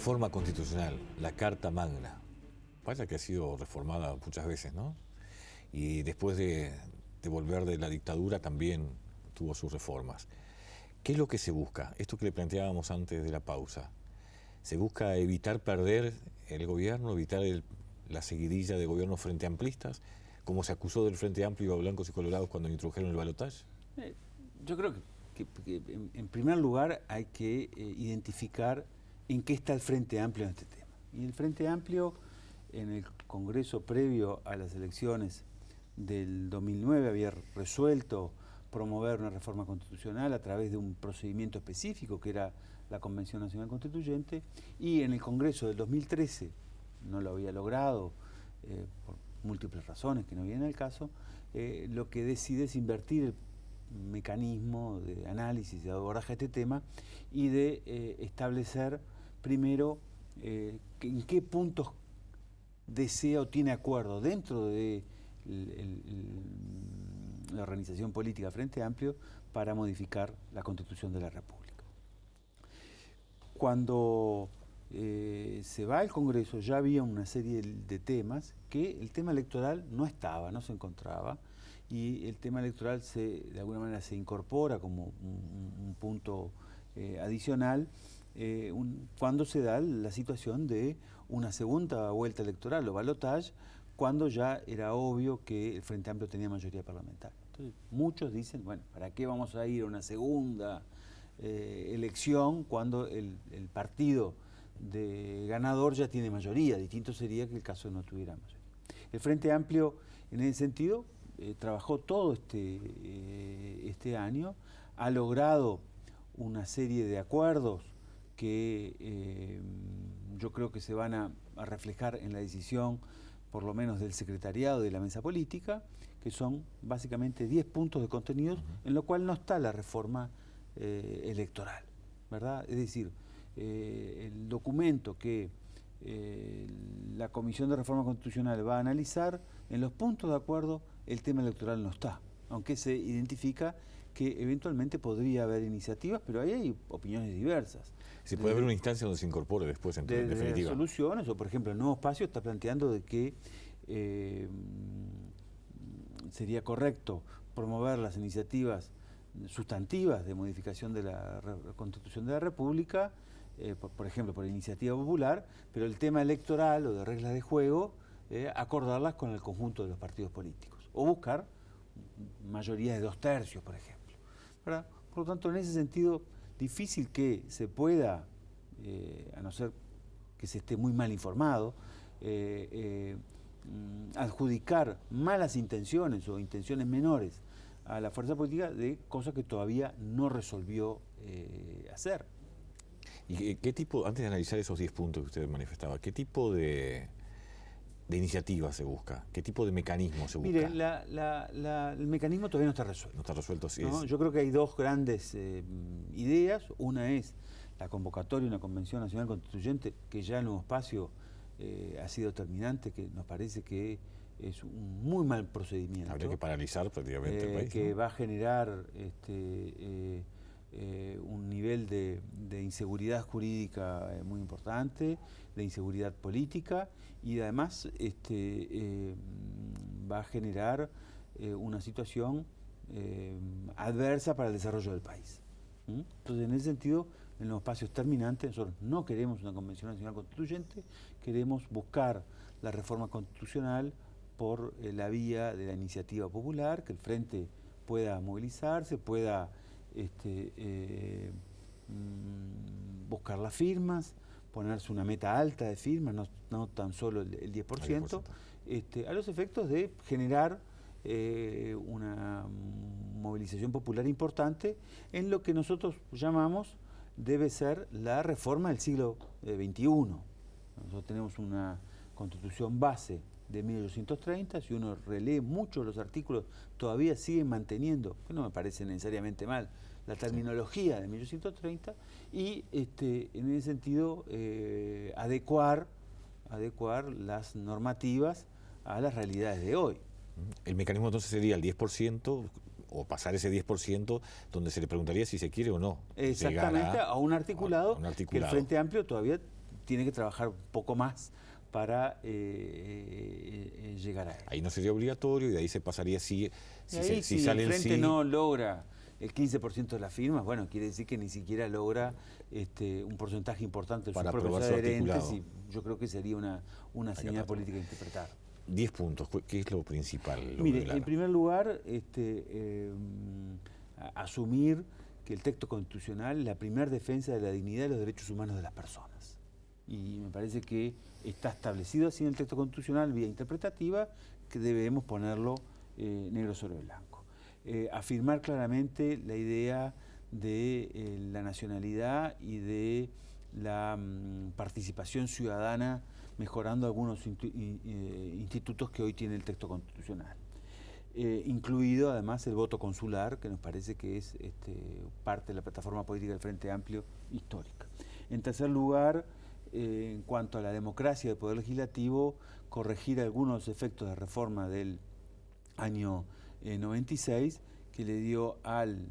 reforma constitucional, la Carta Magna, vaya que ha sido reformada muchas veces, ¿no? Y después de volver de la dictadura también tuvo sus reformas. ¿Qué es lo que se busca? Esto que le planteábamos antes de la pausa. ¿Se busca evitar perder el gobierno, evitar la seguidilla de gobiernos frente amplistas, como se acusó del Frente Amplio a blancos y colorados cuando introdujeron el balotaje? Yo creo que en primer lugar hay que identificar en qué está el Frente Amplio en este tema. Y el Frente Amplio, en el Congreso previo a las elecciones del 2009, había resuelto promover una reforma constitucional a través de un procedimiento específico que era la Convención Nacional Constituyente, y en el Congreso del 2013 no lo había logrado por múltiples razones que no vienen al caso. Lo que decide es invertir el mecanismo de análisis y de abordaje de este tema y de establecer primero en qué puntos desea o tiene acuerdo dentro de la organización política Frente Amplio para modificar la Constitución de la República. Cuando se va al Congreso ya había una serie de temas que el tema electoral no estaba, no se encontraba, y el tema electoral de alguna manera se incorpora como un punto adicional cuando se da la situación de una segunda vuelta electoral o balotaje, cuando ya era obvio que el Frente Amplio tenía mayoría parlamentaria. Entonces, muchos dicen, bueno, ¿para qué vamos a ir a una segunda elección cuando el partido de ganador ya tiene mayoría? Distinto sería que el caso no tuviera mayoría. El Frente Amplio, en ese sentido, trabajó todo este año, ha logrado una serie de acuerdos que yo creo que se van a reflejar en la decisión, por lo menos del secretariado de la mesa política, que son básicamente 10 puntos de contenidos, en lo cual no está la reforma electoral, ¿verdad? Es decir, el documento que la Comisión de Reforma Constitucional va a analizar, en los puntos de acuerdo el tema electoral no está, aunque se identifica que eventualmente podría haber iniciativas, pero ahí hay opiniones diversas. ¿Se puede haber una instancia donde se incorpore después, en definitiva? Resoluciones, o por ejemplo el Nuevo Espacio está planteando de que sería correcto promover las iniciativas sustantivas de modificación de la Constitución de la República, por ejemplo por iniciativa popular, pero el tema electoral o de reglas de juego, acordarlas con el conjunto de los partidos políticos, o buscar mayorías de 2/3, por ejemplo, ¿verdad? Por lo tanto, en ese sentido, difícil que se pueda, a no ser que se esté muy mal informado, adjudicar malas intenciones o intenciones menores a la fuerza política de cosas que todavía no resolvió hacer. ¿Y qué tipo, antes de analizar esos 10 puntos que usted manifestaba, qué tipo de iniciativa se busca? ¿Qué tipo de mecanismo se busca? Mire, el mecanismo todavía no está resuelto. No está resuelto, sí. ¿No? Yo creo que hay dos grandes ideas. Una es la convocatoria de una Convención Nacional Constituyente, que ya el Nuevo Espacio ha sido determinante, que nos parece que es un muy mal procedimiento. Habría que paralizar prácticamente el país, que ¿no? va a generar un nivel de inseguridad jurídica muy importante, de inseguridad política, y además va a generar una situación adversa para el desarrollo del país. Entonces, en ese sentido, el Nuevo Espacio es terminante. Nosotros no queremos una Convención Nacional Constituyente, queremos buscar la reforma constitucional por la vía de la iniciativa popular, que el Frente pueda movilizarse, pueda buscar las firmas, ponerse una meta alta de firmas, no tan solo el 10%, a los efectos de generar una movilización popular importante en lo que nosotros llamamos debe ser la reforma del siglo XXI. Nosotros tenemos una constitución base de 1830, si uno relee muchos de los artículos, todavía siguen manteniendo, que no me parece necesariamente mal, la terminología de 1830, y en ese sentido adecuar las normativas a las realidades de hoy. El mecanismo entonces sería el 10%, o pasar ese 10%, donde se le preguntaría si se quiere o no. Exactamente, a un articulado que el Frente Amplio todavía tiene que trabajar un poco más para llegar a él. Ahí no sería obligatorio y de ahí se pasaría si sale el Frente no logra el 15% de las firmas, bueno, quiere decir que ni siquiera logra un porcentaje importante de sus propios adherentes, y yo creo que sería una señal política a interpretar. 10 puntos, ¿qué es lo principal? Mire, en primer lugar, asumir que el texto constitucional es la primera defensa de la dignidad y los derechos humanos de las personas. Y me parece que está establecido así en el texto constitucional, vía interpretativa, que debemos ponerlo negro sobre blanco. Afirmar claramente la idea de la nacionalidad y de la participación ciudadana, mejorando algunos institutos que hoy tiene el texto constitucional. Incluido además el voto consular, que nos parece que es parte de la plataforma política del Frente Amplio histórica. En tercer lugar, en cuanto a la democracia del Poder Legislativo, corregir algunos efectos de reforma del año 96, que le dio al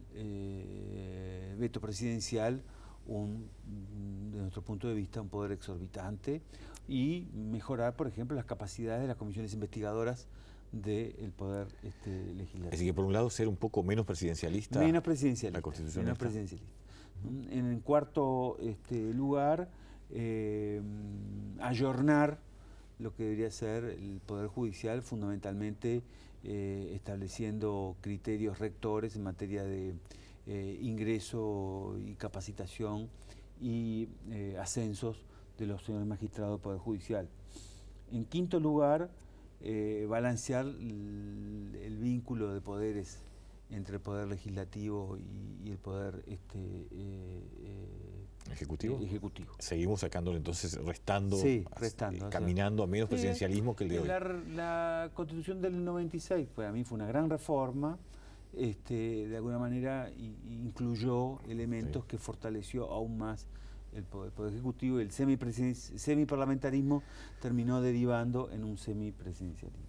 veto presidencial de nuestro punto de vista, un poder exorbitante, y mejorar, por ejemplo, las capacidades de las comisiones investigadoras del poder legislativo. Así que por un lado ser un poco menos presidencialista. Menos presidencialista. La Constitución. Menos presidencialista. En el cuarto lugar, ayornar lo que debería ser el Poder Judicial, fundamentalmente estableciendo criterios rectores en materia de ingreso y capacitación y ascensos de los señores magistrados del Poder Judicial. En quinto lugar, balancear el vínculo de poderes entre el Poder Legislativo y el Poder ¿Ejecutivo? Ejecutivo. Seguimos sacándole entonces, restando, caminando a menos presidencialismo que el de hoy. La Constitución del 96 para mí fue una gran reforma, de alguna manera incluyó elementos que fortaleció aún más el Poder Ejecutivo, y el semiparlamentarismo terminó derivando en un semipresidencialismo.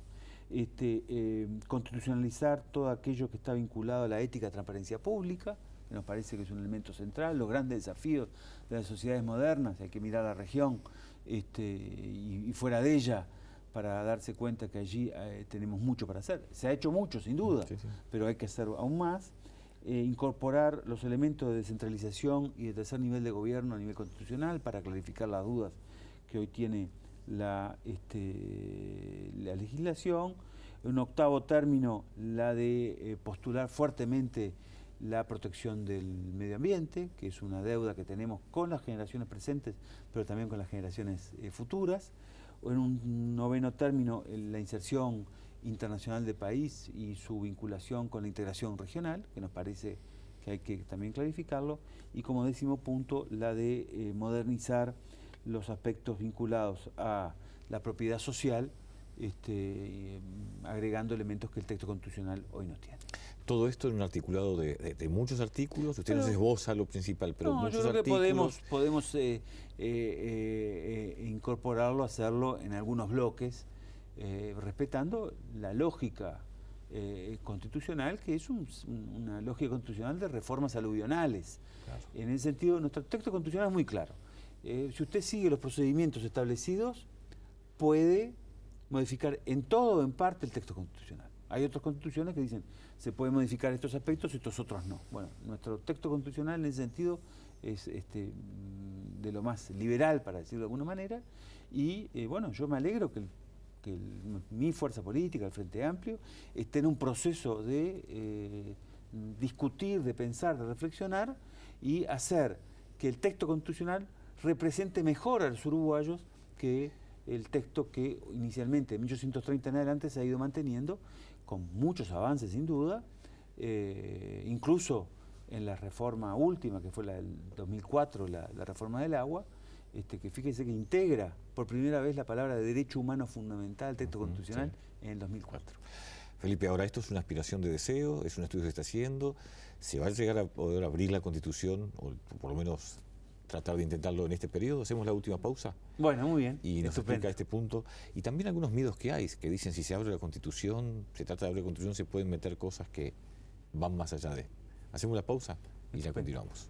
Constitucionalizar todo aquello que está vinculado a la ética, transparencia pública, que nos parece que es un elemento central, los grandes desafíos de las sociedades modernas, hay que mirar a la región y fuera de ella para darse cuenta que allí tenemos mucho para hacer. Se ha hecho mucho, sin duda, pero hay que hacer aún más. Incorporar los elementos de descentralización y de tercer nivel de gobierno a nivel constitucional para clarificar las dudas que hoy tiene la legislación. En octavo término, la de postular fuertemente la protección del medio ambiente, que es una deuda que tenemos con las generaciones presentes, pero también con las generaciones futuras. En un noveno término, la inserción internacional del país y su vinculación con la integración regional, que nos parece que hay que también clarificarlo. Y como décimo punto, la de modernizar los aspectos vinculados a la propiedad social, agregando elementos que el texto constitucional hoy no tiene. Todo esto en un articulado de muchos artículos. Usted nos esboza lo principal, pero muchos yo creo artículos. Que podemos incorporarlo, hacerlo en algunos bloques, respetando la lógica constitucional, que es una lógica constitucional de reformas aluvionales. Claro. En ese sentido, nuestro texto constitucional es muy claro. Si usted sigue los procedimientos establecidos, puede modificar en todo o en parte el texto constitucional. Hay otras constituciones que dicen se pueden modificar estos aspectos y estos otros no. Bueno, nuestro texto constitucional en ese sentido es de lo más liberal, para decirlo de alguna manera, y bueno, yo me alegro que mi fuerza política, el Frente Amplio, esté en un proceso de discutir, de pensar, de reflexionar y hacer que el texto constitucional represente mejor a los uruguayos que el texto que inicialmente en 1830 en adelante se ha ido manteniendo, con muchos avances sin duda, incluso en la reforma última, que fue la del 2004, la reforma del agua, que fíjese que integra por primera vez la palabra de derecho humano fundamental al texto constitucional en el 2004. Felipe, ahora esto es una aspiración de deseo, es un estudio que se está haciendo, ¿se va a llegar a poder abrir la Constitución, o por lo menos tratar de intentarlo en este periodo? Hacemos la última pausa. Bueno, muy bien. Y nos explica este punto. Y también algunos miedos que hay, que dicen si se abre la Constitución, se trata de abrir la Constitución, se pueden meter cosas que van más allá de. Hacemos la pausa y ya continuamos.